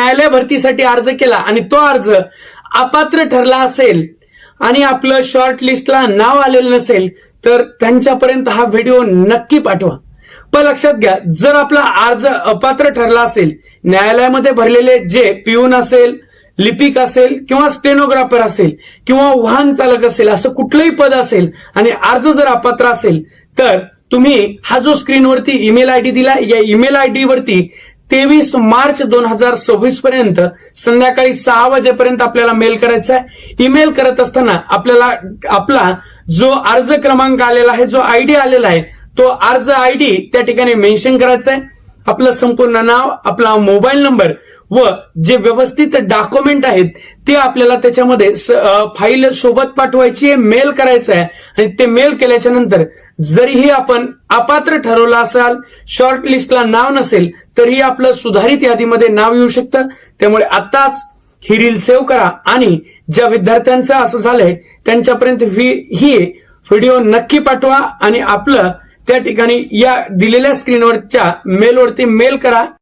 न्यायालय भरतीसाठी अर्ज केला आणि तो अर्ज अपात्र ठरला असेल आणि आपलं शॉर्ट लिस्टला नाव आलेलं नसेल तर त्यांच्यापर्यंत हा व्हिडिओ नक्की पाठवा. पण लक्षात घ्या, जर आपला अर्ज अपात्र ठरला असेल, न्यायालयामध्ये भरलेले जे पिऊन असेल, लिपिक असेल किंवा स्टेनोग्राफर असेल किंवा वाहन चालक असेल, असं कुठलंही पद असेल आणि अर्ज जर अपात्र असेल तर तुम्ही हा जो स्क्रीनवरती ईमेल आयडी दिला, या ईमेल आयडी वरती 23 मार्च 2026 पर्यंत संध्याकाळी 6 वाजेपर्यंत आपल्याला मेल करायचा आहे. ईमेल करत असताना आपल्याला आपला जो अर्ज क्रमांक आलेला आहे, जो आयडी आलेला आहे, तो अर्ज आयडी त्या ठिकाणी मेन्शन करायचा आहे. आपलं संपूर्ण नाव, आपला मोबाईल नंबर व जे व्यवस्थित डॉक्युमेंट आहेत ते आपल्याला त्याच्यामध्ये फाईल सोबत पाठवायची आहे, मेल करायचं आहे. आणि ते मेल केल्याच्या नंतर जरीही आपण अपात्र ठरवलं असाल, शॉर्ट लिस्टला नाव नसेल, तरीही आपलं सुधारित यादीमध्ये नाव येऊ शकतं. त्यामुळे आताच ही रील सेव्ह करा आणि ज्या विद्यार्थ्यांचं असं झालंय त्यांच्यापर्यंत ही व्हिडिओ नक्की पाठवा आणि आपलं त्या ठिकाणी या दिलेल्या स्क्रीनवरच्या मेलवरती मेल करा.